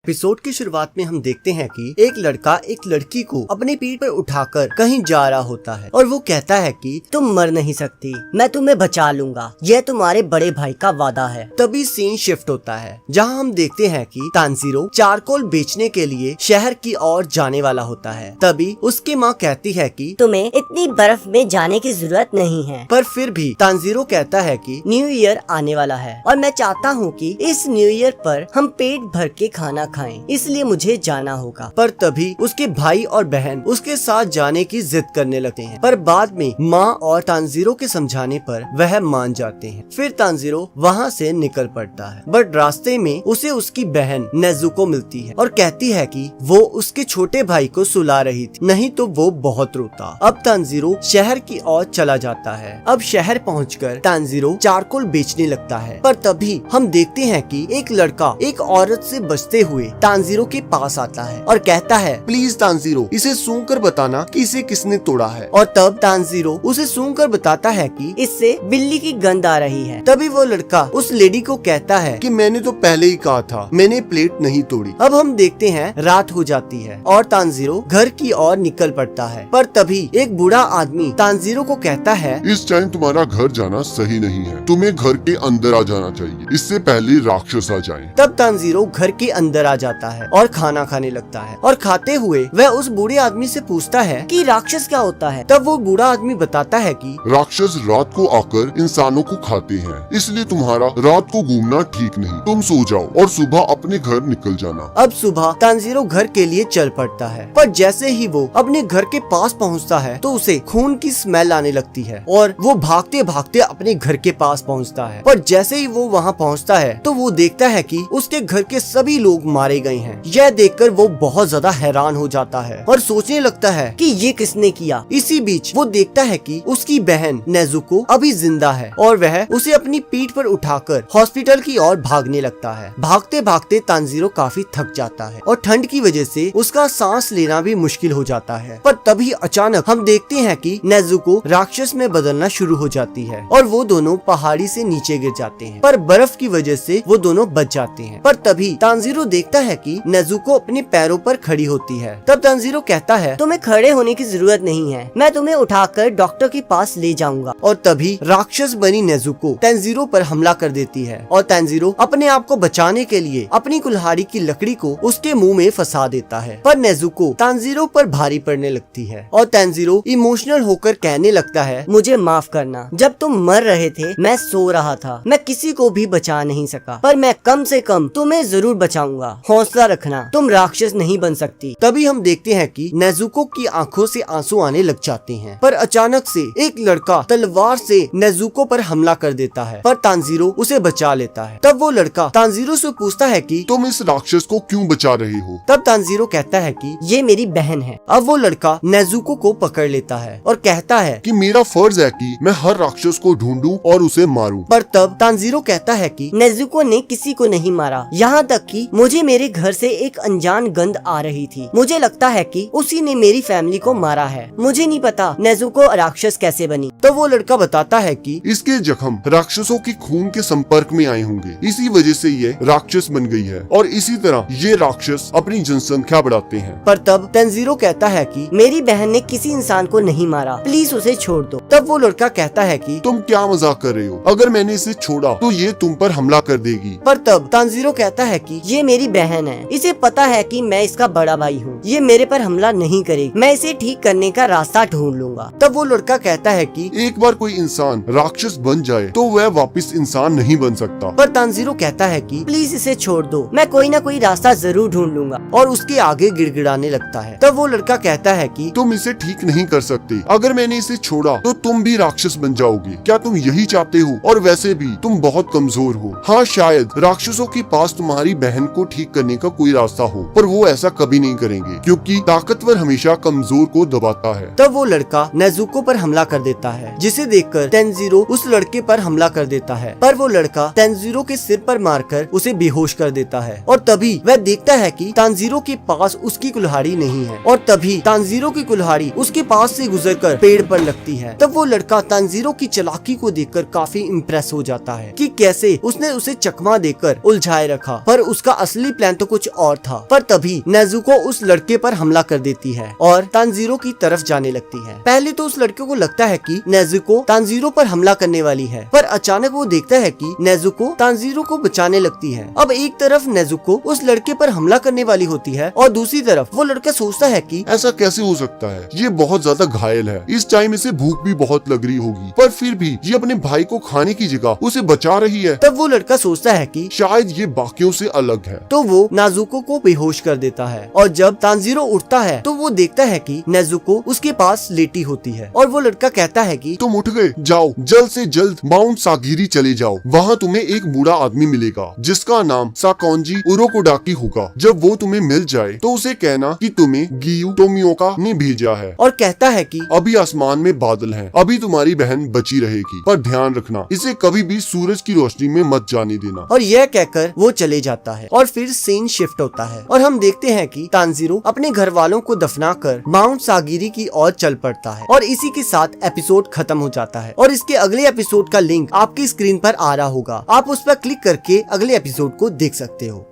Episode की शुरुआत में हम देखते हैं कि एक लड़का एक लड़की को अपनी पीठ पर उठाकर कहीं जा रहा होता है और वो कहता है कि तुम मर नहीं सकती, मैं तुम्हें बचा लूंगा, यह तुम्हारे बड़े भाई का वादा है। तभी सीन शिफ्ट होता है जहां हम देखते हैं कि तानजीरो चारकोल बेचने के लिए शहर की ओर जाने वाला होता है। तभी उसकी माँ कहती है कि तुम्हें इतनी बर्फ में जाने की जरूरत नहीं है। पर फिर भी तानजीरो कहता है कि न्यू ईयर आने वाला है और मैं चाहता हूँ कि इस न्यू ईयर पर हम पेट भर के खाना खाएं, इसलिए मुझे जाना होगा। पर तभी उसके भाई और बहन उसके साथ जाने की जिद करने लगते हैं, पर बाद में माँ और तानजीरो के समझाने पर वह मान जाते हैं। फिर तानजीरो वहाँ से निकल पड़ता है, बट रास्ते में उसे उसकी बहन नेजुको मिलती है और कहती है कि वो उसके छोटे भाई को सुला रही थी, नहीं तो वो बहुत रोता। अब तानजीरो शहर की ओर चला जाता है। अब शहर पहुंचकर तानजीरो चारकोल बेचने लगता है, पर तभी हम देखते हैं कि एक लड़का एक औरत से बचते हुए तानजीरो के पास आता है और कहता है, प्लीज तानजीरो, इसे सूंघ कर बताना कि इसे किसने तोड़ा है। और तब तानजीरो उसे सूंघ कर बताता है कि इससे बिल्ली की गंध आ रही है। तभी वो लड़का उस लेडी को कहता है कि मैंने तो पहले ही कहा था, मैंने प्लेट नहीं तोड़ी। अब हम देखते हैं रात हो जाती है और तानजीरो घर की ओर निकल पड़ता है, पर तभी एक बूढ़ा आदमी तानजीरो को कहता है, इस टाइम तुम्हारा घर जाना सही नहीं है, तुम्हें घर के अंदर आ जाना चाहिए, इससे पहले राक्षस आ जाएं। तब तानजीरो घर के अंदर आ जाता है और खाना खाने लगता है और खाते हुए वह उस बूढ़े आदमी से पूछता है कि राक्षस क्या होता है। तब वो बूढ़ा आदमी बताता है कि राक्षस रात को आकर इंसानों को खाते हैं, इसलिए तुम्हारा रात को घूमना ठीक नहीं। तुम सो जाओ और सुबह अपने घर निकल जाना। अब सुबह तानजीरो घर के लिए चल पड़ता है, पर जैसे ही वो अपने घर के पास पहुंचता है तो उसे खून की स्मेल आने लगती है और वो भागते भागते अपने घर के पास पहुंचता है। पर जैसे ही वो वहां पहुंचता है तो वो देखता है कि उसके घर के सभी लोग मारे गए हैं। यह देखकर वो बहुत ज्यादा हैरान हो जाता है और सोचने लगता है कि ये किसने किया। इसी बीच वो देखता है कि उसकी बहन नेजुको अभी जिंदा है और वह उसे अपनी पीठ पर उठाकर हॉस्पिटल की ओर भागने लगता है। भागते भागते तानजीरो काफी थक जाता है और ठंड की वजह से उसका सांस लेना भी मुश्किल हो जाता है। पर तभी अचानक हम देखते हैं कि नेजुको राक्षस में बदलना शुरू हो जाती है और वो दोनों पहाड़ी से नीचे गिर जाते हैं, पर बर्फ की वजह से वो दोनों बच जाते हैं। पर तभी तानजीरो देखता है कि नेजुको अपने पैरों पर खड़ी होती है। तब तानजीरो कहता है, तुम्हें खड़े होने की जरूरत नहीं है, मैं तुम्हें उठाकर डॉक्टर के पास ले जाऊंगा। और तभी राक्षस बनी नेजुको तानजीरो पर हमला कर देती है और तानजीरो अपने आप को बचाने के लिए अपनी कुल्हाड़ी की लकड़ी को उसके मुंह में फंसा देता है। पर नेजुको तानजीरो पर भारी पड़ने लगती है और तानजीरो इमोशनल होकर कहने लगता है, मुझे माफ करना, जब तुम मर रहे थे मैं सो रहा था, मैं किसी को भी बचा नहीं सका, पर मैं कम से कम तुम्हें जरूर बचाऊंगा, हौसला रखना, तुम राक्षस नहीं बन सकती। तभी हम देखते हैं कि नेजुको की आंखों से आंसू आने लग जाते हैं, पर अचानक से एक लड़का तलवार से नेजुको पर हमला कर देता है, पर तानजीरो उसे बचा लेता है। तब वो लड़का तानजीरो से पूछता है कि तुम इस राक्षस को क्यों बचा रहे हो? तब तानजीरो कहता है कि ये मेरी बहन है। अब वो लड़का नेजुको को पकड़ लेता है और कहता है कि मेरा फर्ज है कि मैं हर राक्षस को ढूंढूं और उसे मारूं। पर तब तानजीरो कहता है कि नेजुको ने किसी को नहीं मारा, यहाँ तक कि मुझे मेरे घर से एक अनजान गंध आ रही थी, मुझे लगता है कि उसी ने मेरी फैमिली को मारा है, मुझे नहीं पता नेजुको राक्षस कैसे बनी। तो वो लड़का बताता है कि इसके जख्म राक्षसों की खून के संपर्क में आए होंगे, इसी वजह से ये राक्षस बन गई है और इसी तरह ये राक्षस अपनी जनसंख्या बढ़ाते हैं। पर तब तानजीरो कहता है कि मेरी बहन ने किसी इंसान को नहीं मारा, प्लीज उसे छोड़ दो। तब वो लड़का कहता है कि तुम क्या मजाक कर रहे हो? अगर मैंने इसे छोड़ा तो ये तुम पर हमला कर देगी। पर तब तानजीरो कहता है कि ये मेरी बहन है, इसे पता है कि मैं इसका बड़ा भाई हूँ, ये मेरे पर हमला नहीं करेगी, मैं इसे ठीक करने का रास्ता ढूंढ लूंगा। तब वो लड़का कहता है कि एक बार कोई इंसान राक्षस बन जाए तो वह वापस इंसान नहीं बन सकता। पर तानजीरो कहता है कि प्लीज इसे छोड़ दो, मैं कोई ना कोई रास्ता जरूर ढूंढ लूंगा। और उसके आगे गिड़गिड़ाने लगता है। तब वो लड़का कहता है कि तुम इसे ठीक नहीं कर सकते, अगर मैंने इसे छोड़ा तो तुम भी राक्षस बन जाओगे, क्या तुम यही चाहते हो? और वैसे भी तुम बहुत कमजोर हो। हाँ, शायद राक्षसों के पास तुम्हारी बहन को ठीक करने का कोई रास्ता हो, पर वो ऐसा कभी नहीं करेंगे क्योंकि ताकतवर हमेशा कमजोर को दबाता है। तब वो लड़का नेजुको पर हमला कर देता है, जिसे देखकर तानजीरो उस लड़के पर हमला कर देता है, पर वो लड़का तानजीरो के सिर पर मारकर उसे बेहोश कर देता है। और तभी वह देखता है कि तानजीरो के पास उसकी कुल्हाड़ी नहीं है और तभी तानजीरो की कुल्हाड़ी उसके पास से गुजरकर पेड़ पर लगती है। तब वो लड़का तानजीरो की चालाकी को देखकर काफी इम्प्रेस हो जाता है कि कैसे उसने उसे चकमा देकर उलझाए रखा, पर उसका असली प्लान तो कुछ और था। पर तभी नेजुको उस लड़के पर हमला कर देती है और तानजीरो की तरफ जाने लगती है। पहले तो उस लड़के को लगता है कि नेजुको तानजीरो पर हमला करने वाली है, पर अचानक वो देखता है कि नेजुको तानजीरो को बचाने लगती है। अब एक तरफ नेजुको उस लड़के पर हमला करने वाली होती है और दूसरी तरफ वो लड़का सोचता है कि ऐसा कैसे हो सकता है, ये बहुत ज्यादा घायल है, इस टाइम इसे भूख भी बहुत लग रही होगी, पर फिर भी ये अपने भाई को खाने की जगह उसे बचा रही है। तब वो लड़का सोचता है कि शायद ये बाकियों से अलग है। तो वो नाजुको को बेहोश कर देता है और जब तानजीरो उठता है तो वो देखता है कि नेजुको उसके पास लेटी होती है और वो लड़का कहता है कि तुम उठ गए, जाओ जल्द से जल्द माउंट सागिरी चले जाओ, वहाँ तुम्हें एक बूढ़ा आदमी मिलेगा जिसका नाम साकोंजी उरोकोडाकी होगा। जब वो तुम्हें मिल जाए तो उसे कहना कि तुम्हें गियू टोमियोका ने भेजा है और कहता है कि अभी आसमान में बादल हैं, अभी तुम्हारी बहन बची रहेगी, पर ध्यान रखना इसे कभी भी सूरज की रोशनी में मत जाने देना। और यह कहकर वो चले जाता है और फिर सीन शिफ्ट होता है और हम देखते हैं कि तानजीरो अपने घर वालों को दफनाकर माउंट सागिरी की ओर चल पड़ता है और इसी के साथ एपिसोड खत्म हो जाता है। और इसके अगले एपिसोड का लिंक आपकी स्क्रीन पर आ रहा होगा, आप उस पर क्लिक करके अगले एपिसोड को देख सकते हो।